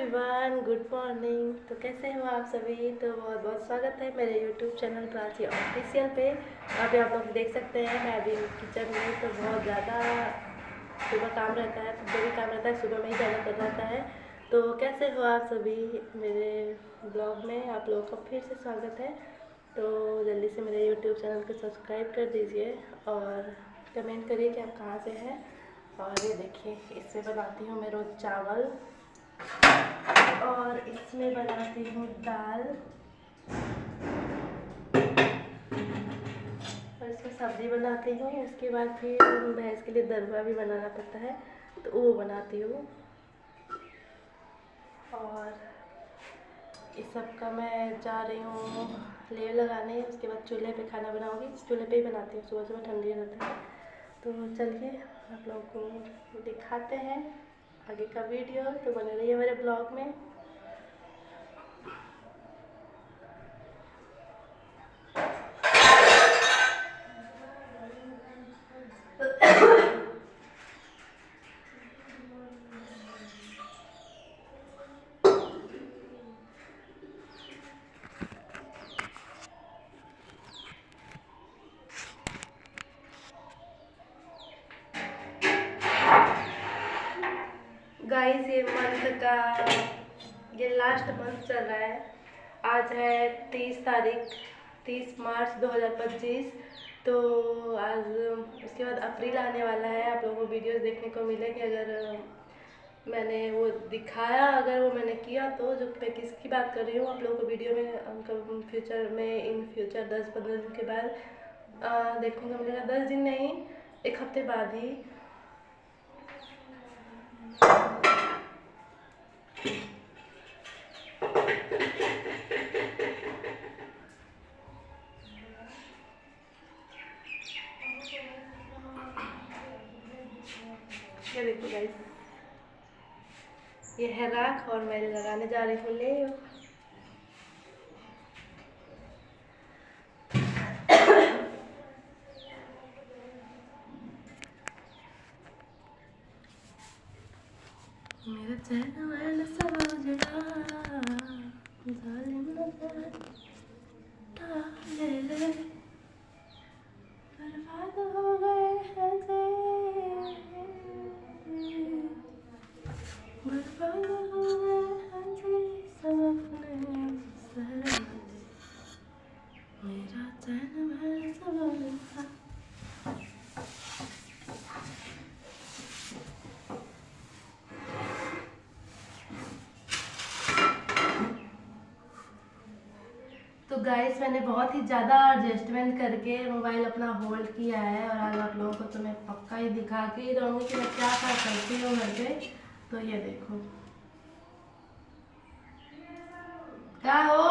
Everyone, good morning. तो कैसे हो आप सभी। तो बहुत बहुत स्वागत है मेरे यूट्यूब चैनल प्राची ऑफिशियल पे। अभी आप लोग देख सकते हैं मैं अभी किचन में। तो बहुत ज़्यादा सुबह काम रहता है, जो भी काम रहता है सुबह में ही ज़्यादा कर रहता है। तो कैसे हो आप सभी। मेरे ब्लॉग में आप लोगों का फिर से स्वागत है। तो जल्दी से मेरे यूट्यूब चैनल को सब्सक्राइब कर दीजिए और कमेंट करिए कि आप कहाँ से हैं। और ये देखिए, इससे बनाती हूँ मैं रोज़ चावल और इसमें बनाती हूँ दाल और इसमें सब्ज़ी बनाती हूँ। उसके बाद फिर भैंस के लिए दरवा भी बनाना पड़ता है, तो वो बनाती हूँ। और इस सब का मैं जा रही हूँ लेव लगाने। उसके बाद चूल्हे पे खाना बनाऊँगी। चूल्हे पे ही बनाती हूँ, सुबह सुबह ठंडी रहती है। तो चलिए आप लोगों को दिखाते हैं आगे का वीडियो। तो बने रहिए मेरे ब्लॉग में। गाइस, ये मंथ का ये लास्ट मंथ चल रहा है। आज है 30 मार्च 2025। तो आज उसके बाद अप्रैल आने वाला है। आप लोगों को वीडियोस देखने को मिलेंगे। अगर मैंने वो दिखाया, अगर वो मैंने किया तो जो मैं किसकी बात कर रही हूँ आप लोगों को वीडियो में उनका फ्यूचर में इन फ्यूचर 10-15 दिन के बाद देखने को मिलेगा। 10 दिन नहीं, एक हफ्ते बाद ही। ये देखो गाइस, ये है राख और मैं लगाने जा रही हूँ ले। मेरा चैन वाला सब उजड़ा, जालिम नजर डाले ले, बर्बाद हो गए हैं जी, बर्बाद हो गए हैं जी सब अपने सर। मेरा चैन वाला सब उजड़ा। तो गाइस, मैंने बहुत ही ज़्यादा एडजस्टमेंट करके मोबाइल अपना होल्ड किया है और आज आप लोगों को तो मैं पक्का ही दिखा के ही रहूँगी कि मैं क्या क्या करती हूँ घर पे। तो ये देखो क्या हो।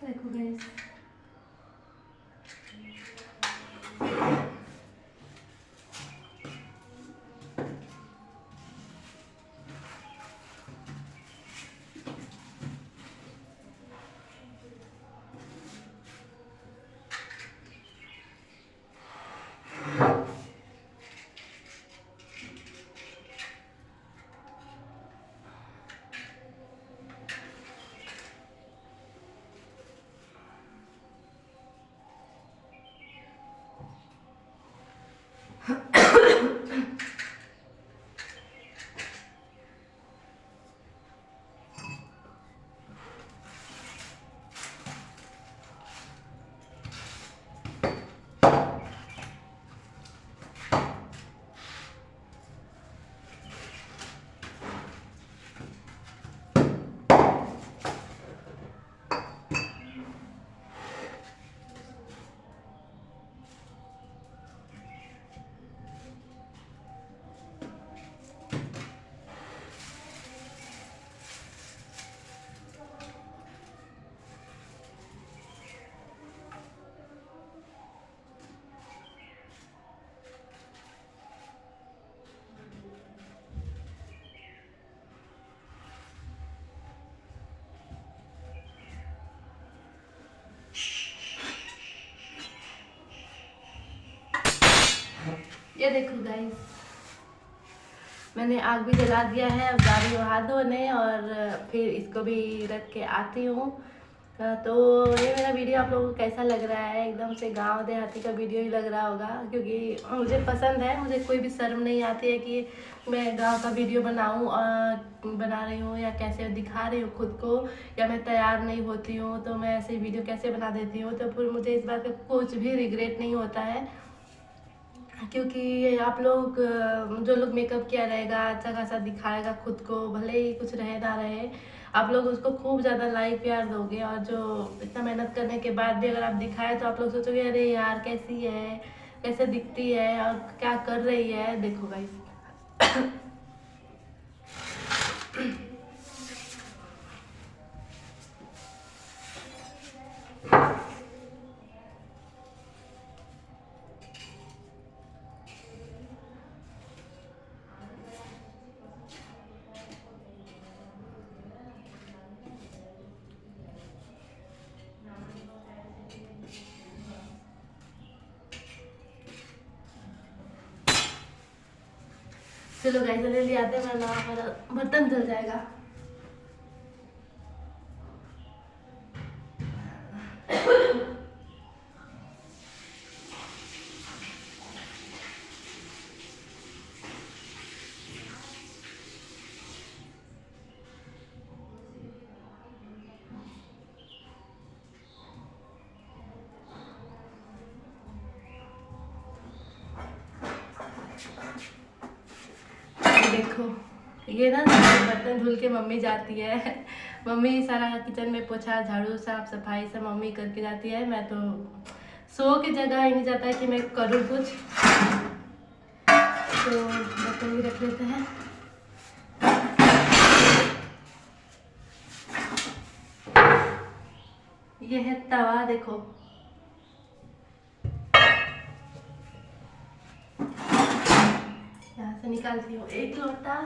देखो गाइस, ये देखो गाइस, मैंने आग भी जला दिया है। अब जा रही हूँ हाथ धोने और फिर इसको भी रख के आती हूँ। तो ये मेरा वीडियो आप लोगों को कैसा लग रहा है? एकदम से गांव देहाती का वीडियो ही लग रहा होगा, क्योंकि मुझे पसंद है। मुझे कोई भी शर्म नहीं आती है कि मैं गांव का वीडियो बनाऊँ, बना रही हूँ या कैसे दिखा रही हूँ खुद को, या मैं तैयार नहीं होती हूँ तो मैं ऐसे वीडियो कैसे बना देती हूँ। तो फिर मुझे इस बात का कुछ भी रिग्रेट नहीं होता है, क्योंकि आप लोग, जो लोग मेकअप किया रहेगा, अच्छा खासा दिखाएगा खुद को, भले ही कुछ रहे ना रहे, आप लोग उसको खूब ज़्यादा लाइक प्यार दोगे। और जो इतना मेहनत करने के बाद भी अगर आप दिखाए तो आप लोग सोचोगे अरे यार कैसी है, कैसे दिखती है और क्या कर रही है। देखो गाइस, चलो गाइस जल्दी आते हैं, वरना हमारा बर्तन जल जाएगा। देखो ये ना बर्तन धुल के मम्मी जाती है। मम्मी सारा किचन में पोछा झाड़ू साफ सफाई सब मम्मी करके जाती है। मैं तो सो की जगह ही नहीं जाता है कि मैं करूँ कुछ। तो बर्तन भी रख लेते हैं। ये है तवा, देखो यहाँ से निकालती हूँ एक लोटा।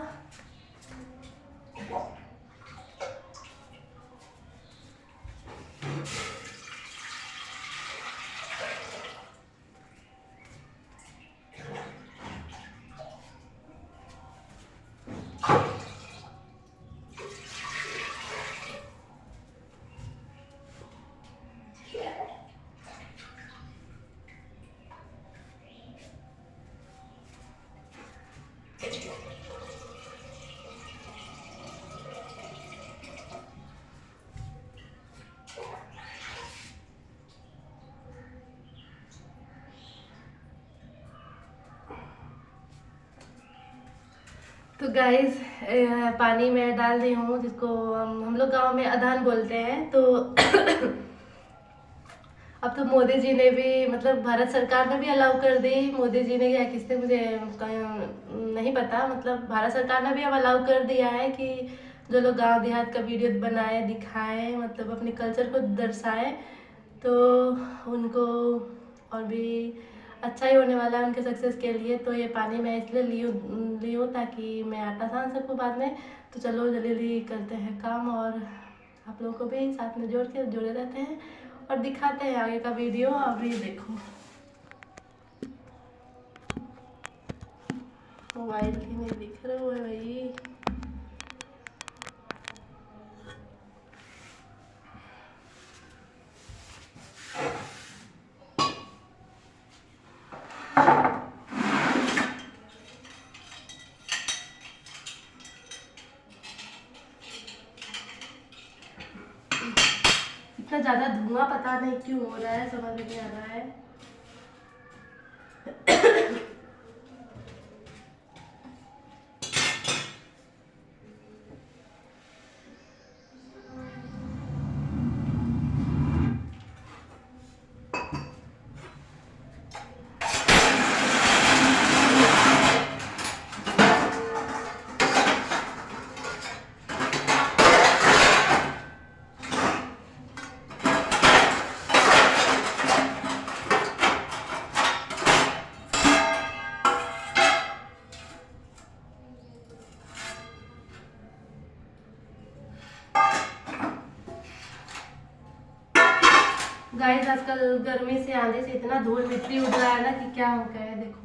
तो गाइस पानी में डाल दी हूँ, जिसको हम लोग गांव में अधान बोलते हैं। तो अब तो मोदी जी ने भी, मतलब भारत सरकार ने भी अलाउ कर दी। मोदी जी ने या किसने, मुझे नहीं पता, मतलब भारत सरकार ने भी अब अलाउ कर दिया है कि जो लोग गांव देहात का वीडियो बनाए दिखाएं, मतलब अपने कल्चर को दर्शाएं, तो उनको और भी अच्छा ही होने वाला है उनके सक्सेस के लिए। तो ये पानी मैं इसलिए ली हूँ ताकि मैं आटा सान सकूँ बाद में। तो चलो जल्दी जल्दी करते हैं काम और आप लोगों को भी साथ में जोड़े रहते हैं और दिखाते हैं आगे का वीडियो। अभी देखो मोबाइल ही नहीं दिख रहा है भाई। इतना ज़्यादा धुआं पता नहीं क्यों हो रहा है, समझ नहीं आ रहा है। गाइस आजकल गर्मी से आने से इतना धूल मिट्टी उड़ रहा है ना कि क्या हो गया है। देखो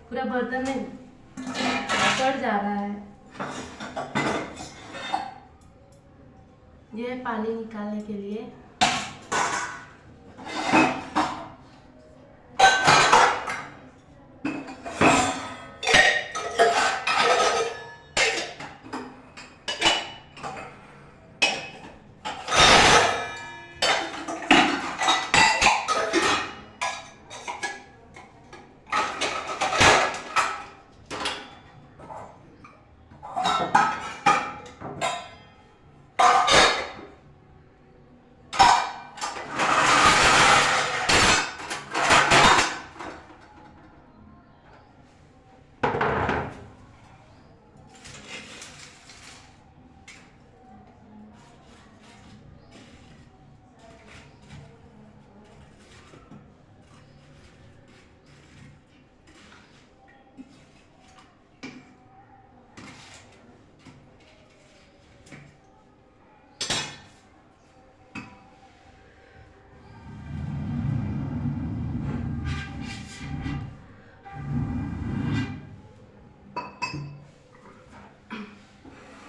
पूरा बर्तन में चढ़ जा रहा है। ये पानी निकालने के लिए।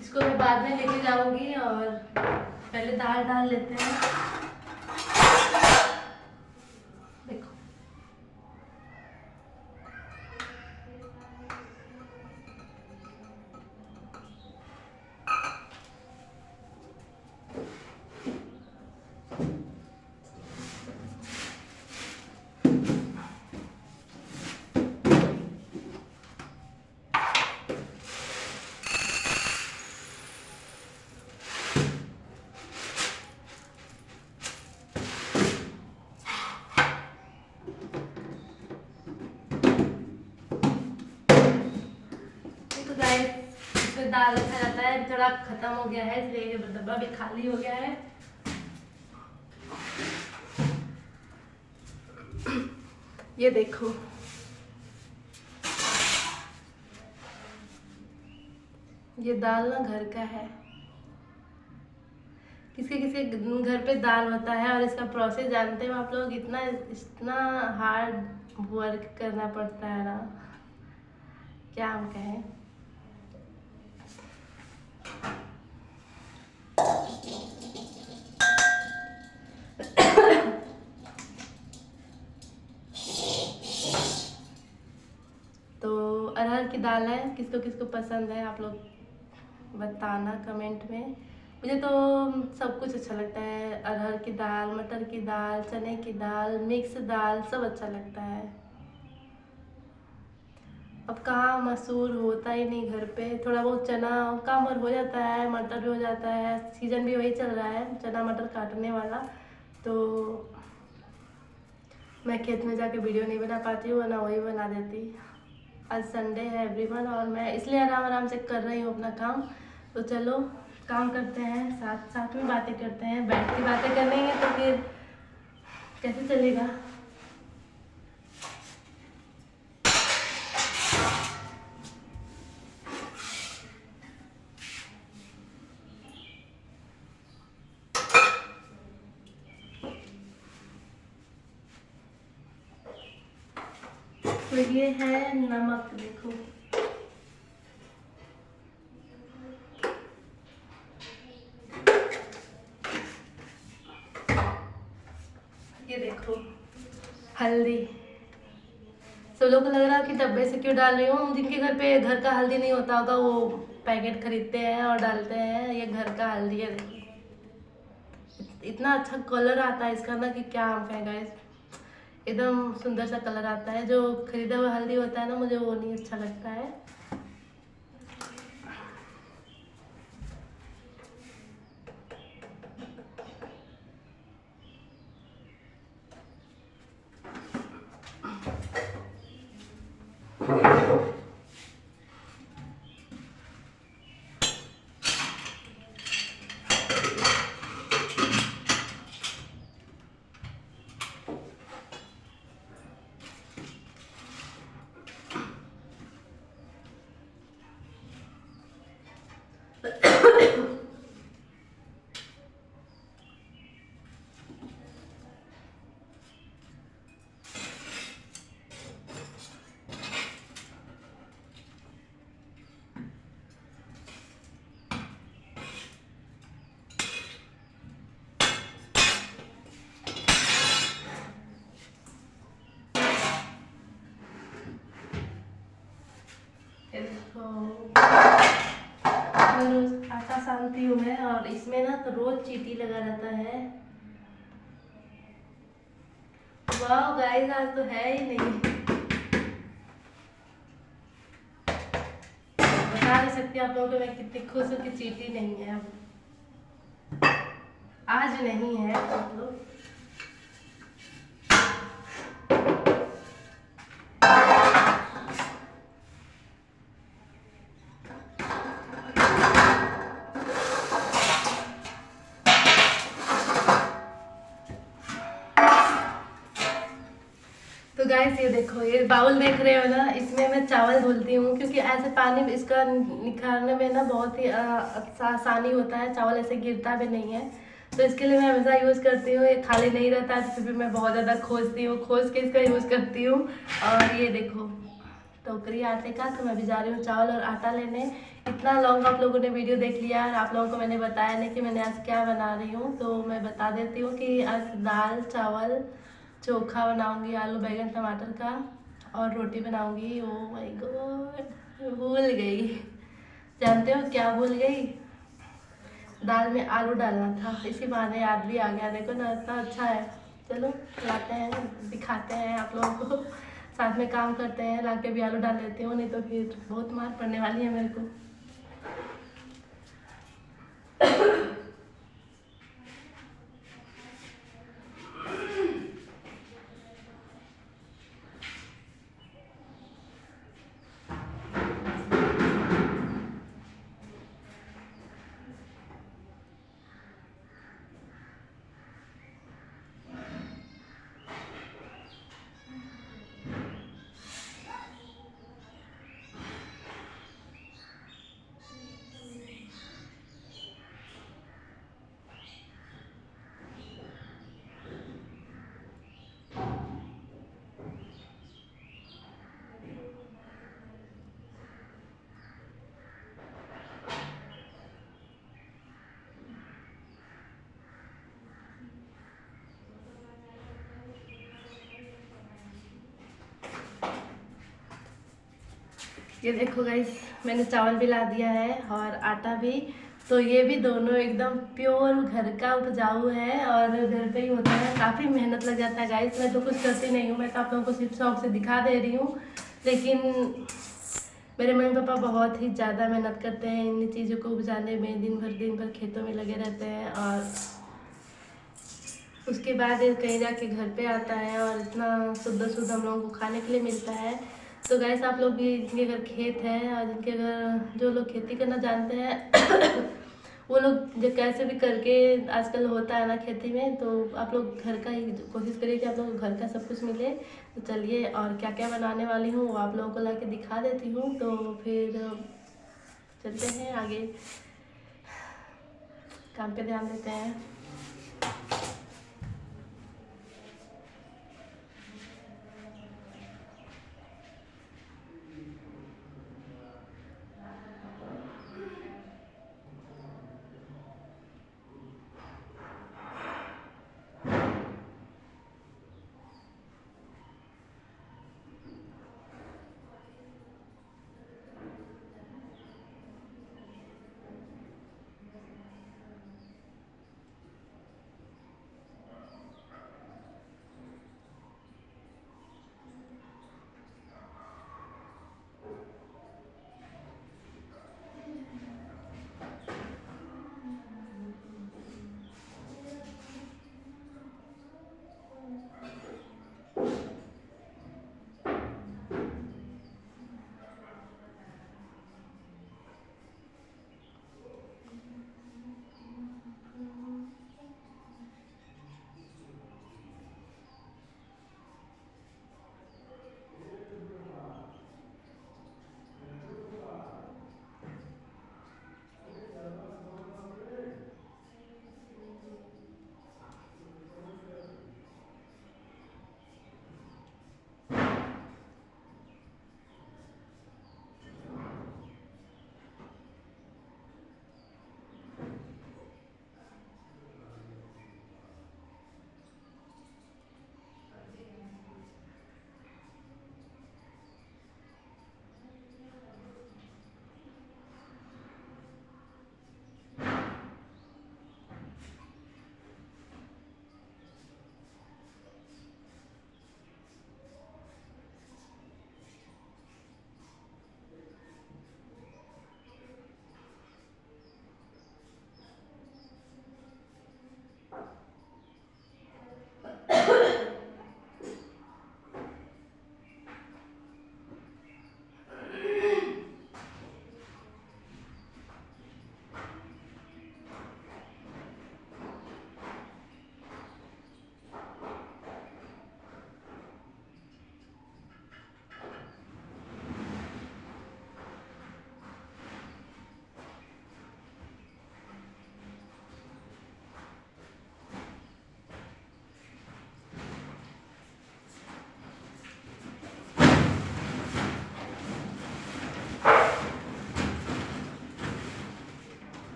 इसको मैं बाद में लेके जाऊंगी और पहले दाल डाल लेते हैं। देखो इसमें दाल रखा जाता है। थोड़ा खत्म हो गया है इसलिए डब्बा भी खाली हो गया है। ये देखो ये दाल ना घर का है। किसी किसी घर पे दाल होता है और इसका प्रोसेस जानते हो आप लोग। इतना हार्ड वर्क करना पड़ता है ना, क्या हम कहें। तो अरहर की दाल है, किसको किसको पसंद है आप लोग बताना कमेंट में। मुझे तो सब कुछ अच्छा लगता है। अरहर की दाल, मटर की दाल, चने की दाल, मिक्स दाल सब अच्छा लगता है। अब कहाँ मसूर होता ही नहीं घर पे। थोड़ा बहुत चना कम और हो जाता है, मटर भी हो जाता है। सीजन भी वही चल रहा है चना मटर काटने वाला। तो मैं खेत में जाके वीडियो नहीं बना पाती हूँ, वरना वही बना देती। आज संडे है एवरीवन, और मैं इसलिए आराम आराम से कर रही हूँ अपना काम। तो चलो काम करते हैं, साथ साथ में बातें करते हैं। बैठ के बातें करनी है तो फिर कैसे चलेगा। तो ये है नमक, देखो ये देखो हल्दी। सब लोग को लग रहा है कि डब्बे से क्यों डाल रही हूँ। जिनके घर पे घर का हल्दी नहीं होता होगा वो पैकेट खरीदते हैं और डालते हैं। ये घर का हल्दी है, देखो इतना अच्छा कलर आता है इसका ना कि क्या हम कहें गाइस। एकदम सुंदर सा कलर आता है। जो खरीदा हुआ हल्दी होता है ना, मुझे वो नहीं अच्छा लगता है। रोज आटा सानती हूँ मैं, और इसमें ना तो रोज चींटी लगा रहता है। वाह गाइस, आज तो है ही नहीं। बता नहीं सकती आप लोगों को मैं कितनी खुश हूँ कि चींटी नहीं है। अब आज नहीं है आप लोग। तो गाइस ये देखो, ये बाउल देख रहे हो ना, इसमें मैं चावल धुलती हूँ क्योंकि ऐसे पानी इसका निकालने में ना बहुत ही आसानी होता है। चावल ऐसे गिरता भी नहीं है, तो इसके लिए मैं हमेशा यूज़ करती हूँ। ये खाली नहीं रहता है तो फिर भी मैं बहुत ज़्यादा खोजती हूँ, खोज के इसका यूज़ करती हूँ। और ये देखो टोकरी आटे का, तो मैं भी जा रही हूँ चावल और आटा लेने। इतना लॉन्ग आप लोगों ने वीडियो देख लिया और आप लोगों को मैंने बताया नहीं कि मैंने आज क्या बना रही हूँ। तो मैं बता देती हूँ कि आज दाल चावल चोखा बनाऊंगी, आलू बैंगन टमाटर का, और रोटी बनाऊंगी। ओ माय गॉड, भूल गई। जानते हो क्या भूल गई? दाल में आलू डालना था। इसी बहाने याद भी आ गया। देखो ना इतना अच्छा है। चलो लाते हैं, दिखाते हैं आप लोगों को। साथ में काम करते हैं, लाके भी आलू डाल लेती हूँ, नहीं तो फिर बहुत मार पड़ने वाली है मेरे को। ये देखो गाइस, मैंने चावल भी ला दिया है और आटा भी। तो ये भी दोनों एकदम प्योर घर का उपजाऊ है और घर पे ही होता है। काफ़ी मेहनत लग जाता है गाइस। मैं तो कुछ करती नहीं हूँ, मैं तो आप लोगों को सिर्फ शौक से दिखा दे रही हूँ। लेकिन मेरे मम्मी पापा बहुत ही ज़्यादा मेहनत करते हैं इन चीज़ों को उपजाने में। दिन भर खेतों में लगे रहते हैं और उसके बाद ये कहीं जाके घर पे आता है और इतना शुद्ध हम लोगों को खाने के लिए मिलता है। तो गाइस आप लोग भी जिनके घर खेत है और जिनके घर जो लोग खेती करना जानते हैं वो लोग जो कैसे भी करके आजकल होता है ना खेती में, तो आप लोग घर का ही कोशिश करिए कि आप लोग घर का सब कुछ मिले। तो चलिए, और क्या क्या बनाने वाली हूँ वो आप लोगों को लाके दिखा देती हूँ। तो फिर चलते हैं आगे, काम पे ध्यान देते हैं।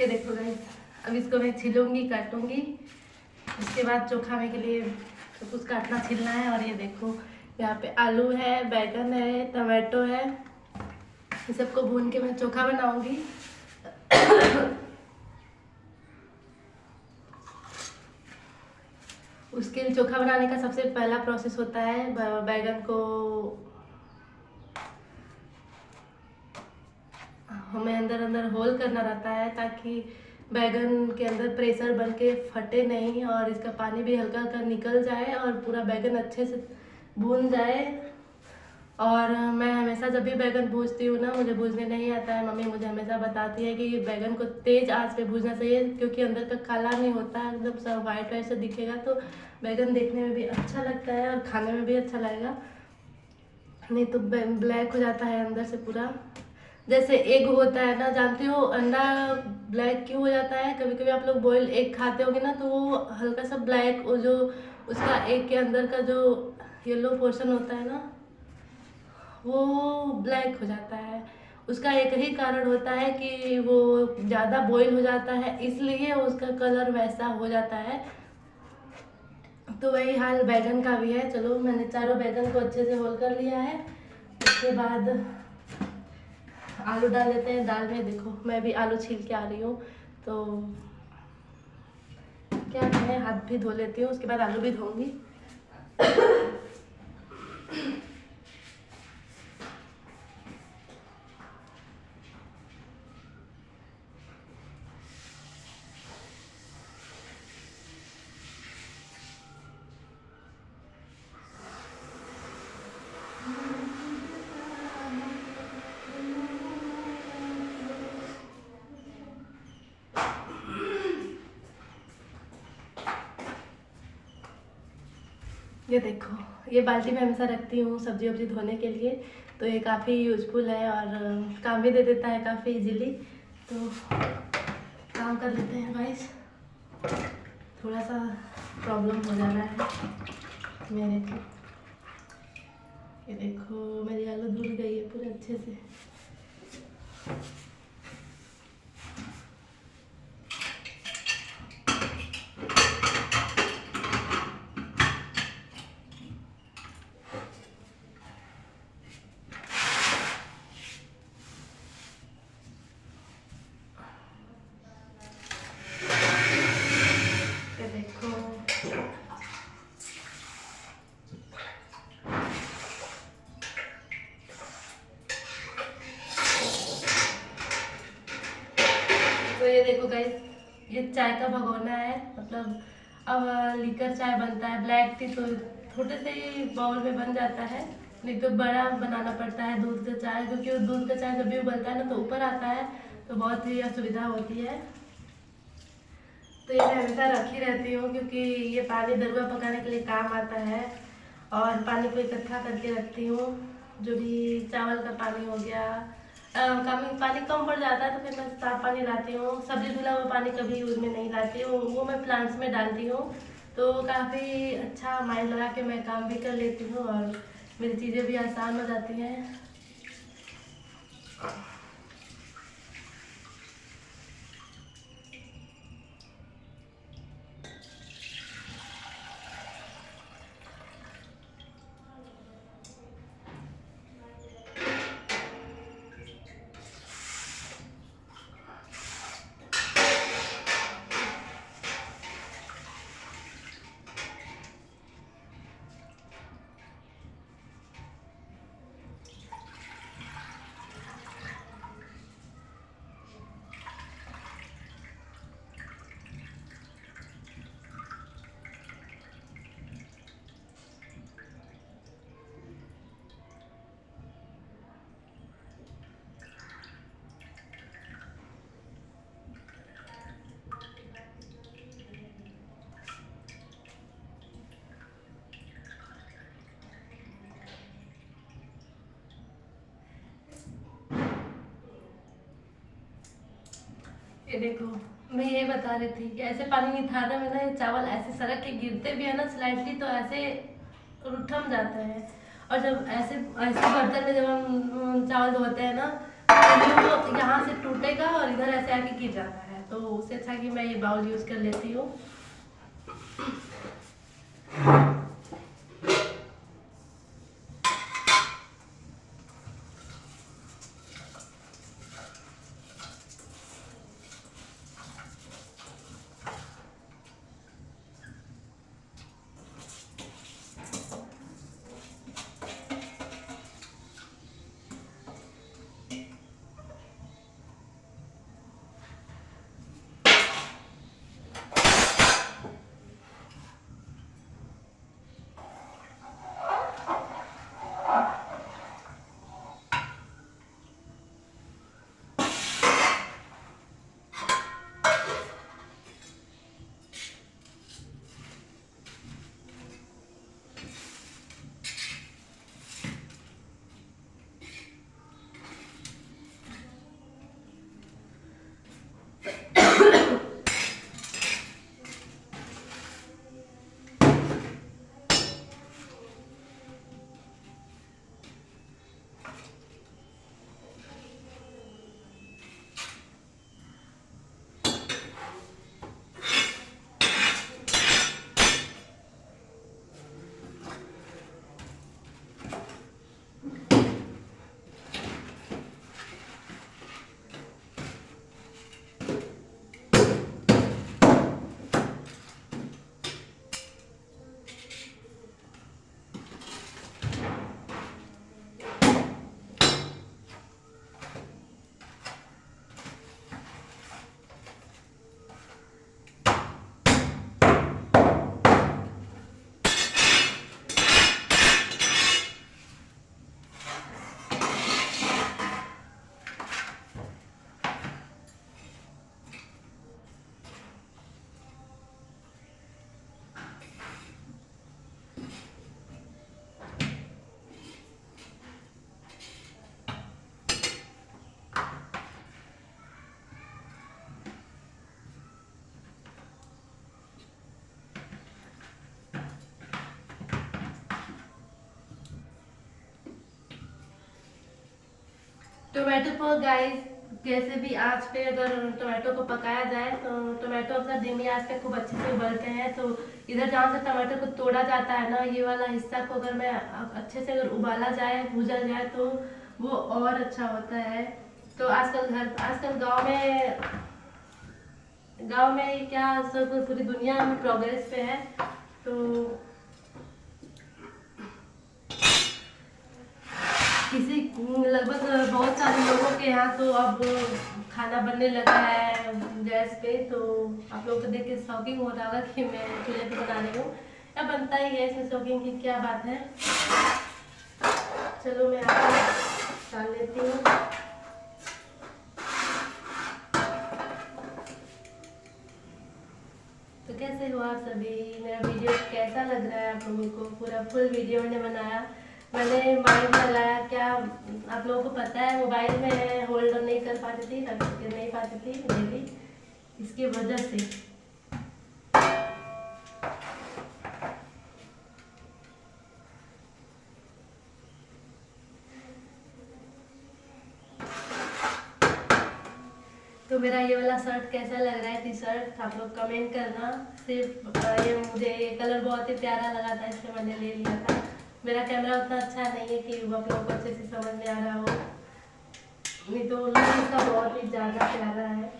ये देखो गाइस, अब इसको मैं छिलूंगी, काटूंगी। उसके बाद चोखा में के लिए सब कुछ काटना छिलना है। और ये देखो यहाँ पे आलू है, बैगन है, टमाटो है, ये सबको भून के मैं चोखा बनाऊंगी। उसके लिए चोखा बनाने का सबसे पहला प्रोसेस होता है बैगन को हमें अंदर अंदर होल करना रहता है, ताकि बैगन के अंदर प्रेशर बन के फटे नहीं और इसका पानी भी हल्का हल्का निकल जाए और पूरा बैगन अच्छे से भून जाए। और मैं हमेशा जब भी बैगन भूनती हूँ ना, मुझे भूनने नहीं आता है। मम्मी मुझे हमेशा बताती है कि ये बैगन को तेज़ आंच पे भूनना चाहिए, क्योंकि अंदर का काला नहीं होता, एकदम सब वाइट वाइट से दिखेगा, तो बैगन देखने में भी अच्छा लगता है और खाने में भी अच्छा लगेगा। नहीं तो ब्लैक हो जाता है अंदर से पूरा। जैसे एग होता है ना, जानती हो अंडा ब्लैक क्यों हो जाता है? कभी कभी आप लोग बॉयल एग खाते होंगे ना, तो वो हल्का सा ब्लैक, वो जो उसका एग के अंदर का जो येलो पोर्शन होता है ना, वो ब्लैक हो जाता है। उसका एक ही कारण होता है कि वो ज़्यादा बॉईल हो जाता है, इसलिए उसका कलर वैसा हो जाता है। तो वही हाल बैगन का भी है। चलो, मैंने चारों बैगन को अच्छे से होल कर लिया है। उसके बाद आलू डाल देते हैं दाल में। देखो, मैं भी आलू छील के आ रही हूँ, तो क्या करें, हाथ भी धो लेती हूँ, उसके बाद आलू भी धोऊंगी। ये देखो, ये बाल्टी में हमेशा रखती हूँ सब्जी वब्जी धोने के लिए, तो ये काफ़ी यूज़फुल है और काम भी दे देता है काफ़ी इजीली। तो काम कर लेते हैं गाइस। थोड़ा सा प्रॉब्लम हो जा रहा है मेरे को। ये देखो, मेरी आलू धुल गई है पूरे अच्छे से। तो ये देखो गाइस, ये चाय का भगोना है, मतलब अब लीकर चाय बनता है। ब्लैक टी तो छोटे से ही बाउल में बन जाता है, नहीं तो बड़ा बनाना पड़ता है दूध का चाय, क्योंकि वो दूध का चाय जब भी उबलता है ना तो ऊपर आता है, तो बहुत ही असुविधा होती है। तो ये मैं हमेशा रखी रहती हूँ, क्योंकि ये पानी दरुआ पकाने के लिए काम आता है। और पानी को इकट्ठा करके रखती हूँ, जो भी चावल का पानी हो गया, पानी कम पड़ जाता है तो फिर मैं साफ पानी लाती हूँ। सब्जी धुला हुआ पानी कभी यूज में नहीं लाती हूँ, वो मैं प्लांट्स में डालती हूँ। तो काफ़ी अच्छा माइंड लगा के मैं काम भी कर लेती हूँ और मेरी चीज़ें भी आसान हो जाती हैं। ये देखो, मैं ये बता रही थी कि ऐसे पानी निथारने में ना, ये चावल ऐसे सड़क के गिरते भी है ना स्लाइटली, तो ऐसे उठम जाते हैं। और जब ऐसे ऐसे बर्तन में जब हम चावल धोते हैं ना, तो वो यहाँ से टूटेगा और इधर ऐसे आके गिर जाता है। तो उससे अच्छा कि मैं ये बाउल यूज़ कर लेती हूँ। टोमेटो को गाइस कैसे भी आंच पे अगर टोमेटो को पकाया जाए तो टोमेटो अक्सर धीमी आंच पे खूब अच्छे से उबलते हैं। तो इधर जहाँ से टमाटर को तोड़ा जाता है ना, ये वाला हिस्सा को अगर मैं अच्छे से अगर उबाला जाए, भूजा जाए तो वो और अच्छा होता है। तो आजकल गांव में क्या सब पूरी दुनिया में प्रोग्रेस पे है। तो किसी लगभग बहुत सारे लोगों के यहाँ तो अब खाना बनने लगा है गैस पे। तो आप लोगों को देख के शॉकिंग हो रहा होगा कि मैं चूल्हे पे बना रही हूँ, या बनता ही है, इसमें शॉकिंग की क्या बात है। चलो मैं आपको डाल लेती हूँ। तो कैसे हो आप सभी? मेरा वीडियो कैसा लग रहा है आप लोगों को? पूरा फुल वीडियो मैंने बनाया, मैंने माइंड लगाया। क्या आप लोगों को पता है, मोबाइल में होल्ड नहीं कर पाती थी, नहीं पाती थी डेली, इसकी वजह से। तो मेरा ये वाला शर्ट कैसा लग रहा है, टी शर्ट, आप लोग कमेंट करना। सिर्फ ये मुझे ये कलर बहुत ही प्यारा लगा था, इसलिए मैंने ले लिया था। मेरा कैमरा उतना अच्छा नहीं है कि आप लोगों को अच्छे से समझ में आ रहा हो, नहीं तो लुक इसका बहुत ही ज़्यादा प्यारा है,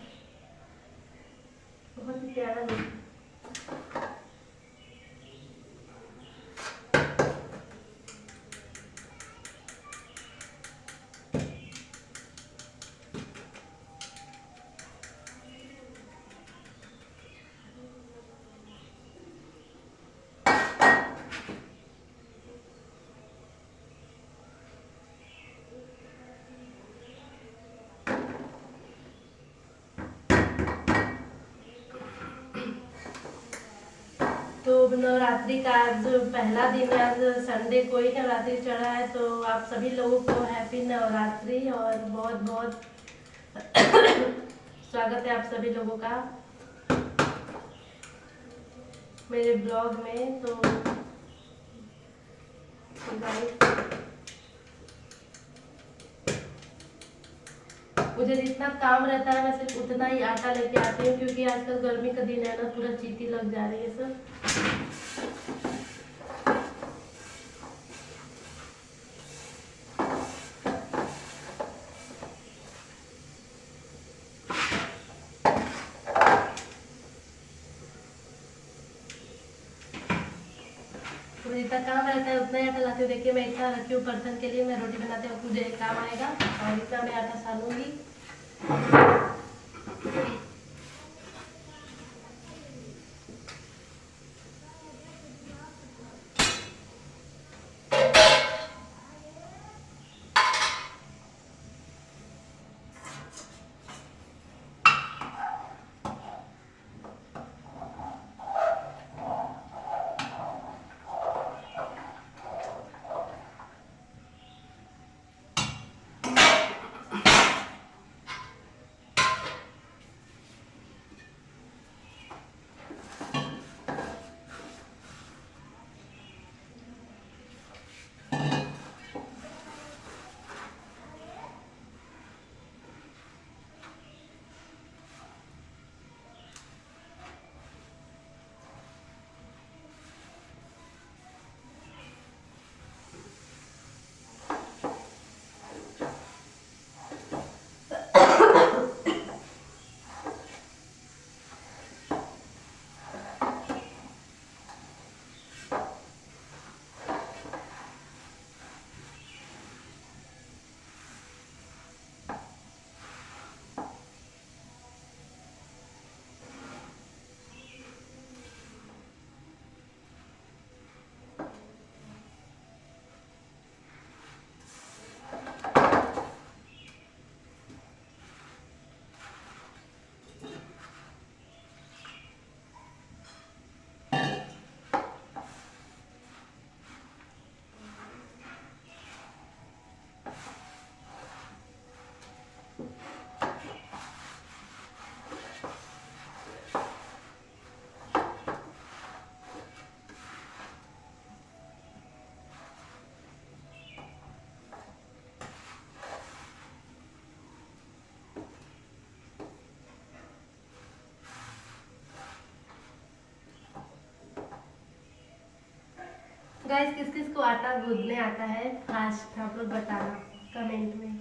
बहुत ही प्यारा लुक। तो नवरात्रि का आज पहला दिन है, आज संडे को ही नवरात्रि चढ़ा है। तो आप सभी लोगों को हैप्पी नवरात्रि और बहुत बहुत स्वागत है आप सभी लोगों का मेरे ब्लॉग में। तो मुझे जितना काम रहता है मैं सिर्फ उतना ही आटा लेके आती हूँ, क्योंकि आजकल गर्मी का दिन है ना, पूरा चींटी लग जा रही है सब। तो जितना काम रहता है उतना ही आटा लाती हूँ। देखिए मैं इतना रखी हूँ पर्सन के लिए, मैं रोटी बनाते वक्त मुझे काम आएगा, और इतना मैं आटा सानूंगी। गाइस किस किस को आटा गूंदने आता है फास्ट आप लोग बताना कमेंट में।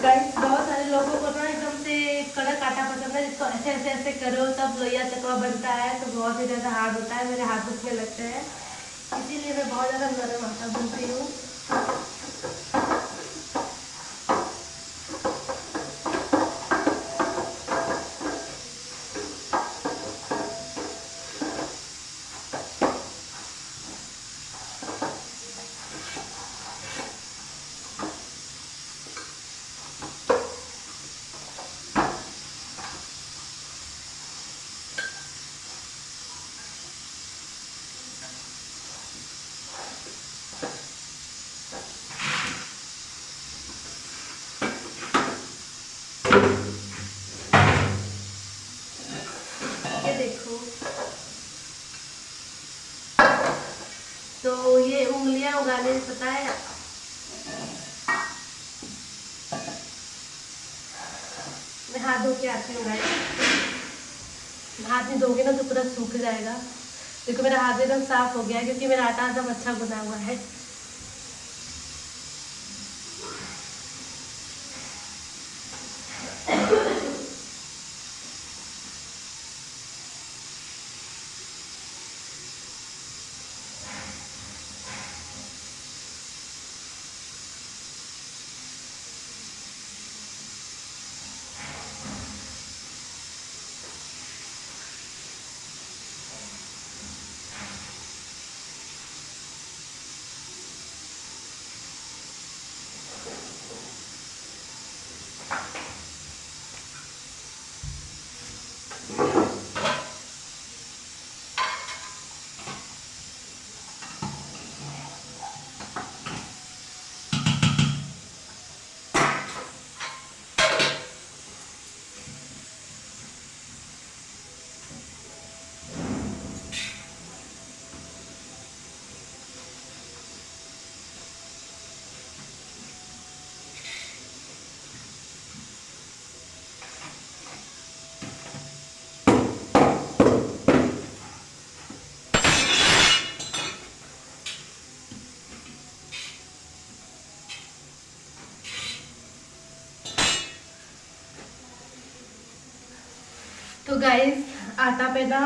गाइस बहुत सारे लोगों को ना एकदम से कड़क आटा पसंद है, जिसको ऐसे ऐसे ऐसे करो तब लोइया चकवा बनता है, तो बहुत ही ज़्यादा हार्ड होता है, मेरे हाथ में लगता है, इसीलिए मैं बहुत ज़्यादा नरम आटा गूंथती हूँ। ये देखो, तो ये उंगलियां उगाने में पता है, मैं हाथ धो के आती हूँ गाइस। हाथ नहीं धोगे ना तो पूरा सूख जाएगा। देखो मेरा हाथ एकदम साफ हो गया है क्योंकि मेरा आटा एकदम अच्छा गुना हुआ है। तो गाइस आटा पे ना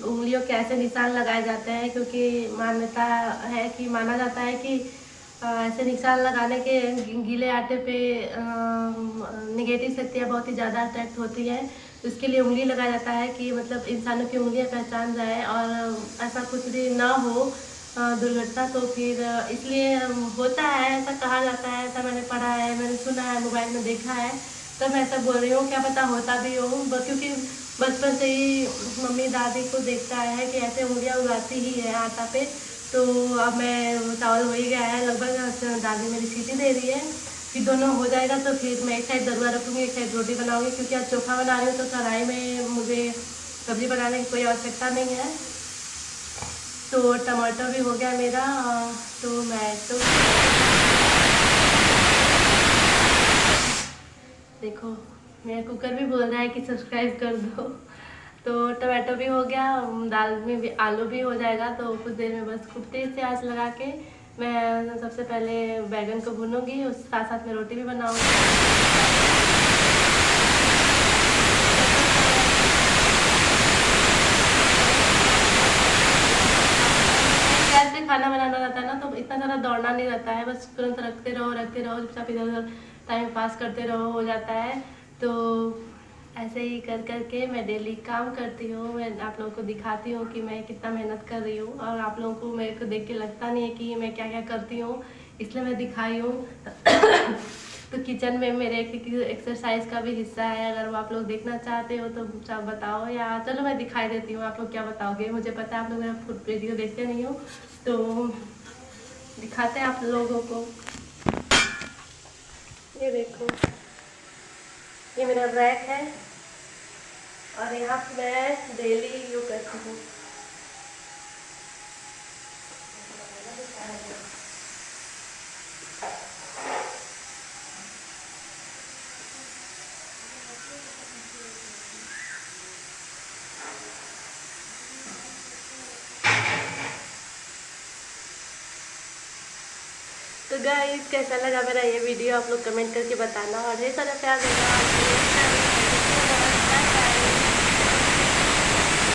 उंगलियों के ऐसे निशान लगाए जाते हैं, क्योंकि मान्यता है कि माना जाता है कि ऐसे निशान लगाने के गीले आटे पे निगेटिव शक्तियाँ बहुत ही ज़्यादा अट्रैक्ट होती है। तो इसके लिए उंगली लगाया जाता है कि मतलब इंसानों की उंगलियाँ पहचान जाए और ऐसा कुछ भी ना हो दुर्घटना। तो फिर इसलिए होता है, ऐसा कहा जाता है, ऐसा मैंने पढ़ा है, मैंने सुना है, मोबाइल में देखा है, तो मैं ऐसा बोल रही हूँ। क्या पता होता भी हो, क्योंकि बचपन से ही मम्मी दादी को देखता है कि ऐसे उंगलियाँ उगाती ही है आटा पे। तो अब मैं चावल हो ही गया है लगभग, दादी मेरी सीटी दे रही है, फिर दोनों हो जाएगा तो फिर मैं एक साइड दरुआ रखूँगी, एक साइड रोटी बनाऊँगी, क्योंकि आज चोखा बना रही हूँ तो कढ़ाई में मुझे सब्जी बनाने की कोई आवश्यकता नहीं है। तो टमाटर भी हो गया मेरा, तो मैं तो देखो मेरा कुकर भी बोल रहा है कि सब्सक्राइब कर दो। तो टमाटो भी हो गया, दाल में भी आलू भी हो जाएगा। तो कुछ देर में बस खूब तेज से आंच लगा के मैं सबसे पहले बैगन को भूनूंगी, उस साथ साथ में रोटी भी बनाऊंगी। गैस पे खाना बनाना रहता है ना, तो इतना ज़्यादा दौड़ना नहीं रहता है, बस तुरंत रखते रहो चुपचाप इधर उधर टाइम पास करते रहो, हो जाता है। तो ऐसे ही कर करके मैं डेली काम करती हूँ। मैं आप लोगों को दिखाती हूँ कि मैं कितना मेहनत कर रही हूँ, और आप लोगों को मेरे को देख के लगता नहीं है कि मैं क्या क्या करती हूँ, इसलिए मैं दिखाई हूँ। तो किचन में मेरे एक एक्सरसाइज का भी हिस्सा है, अगर वो आप लोग देखना चाहते हो तो चाहे बताओ, या चलो मैं दिखाई देती हूँ। आप लोग क्या बताओगे, मुझे पता है आप लोग मेरा फूड वीडियो देखते नहीं हो, तो दिखाते हैं आप लोगों को। ये देखो, ये मेरा रैक है, और यहाँ पे मैं डेली यूज करती हूँ। तो गाइस कैसा लगा मेरा ये वीडियो, आप लोग कमेंट करके बताना, और ढेर सारा प्यार देना।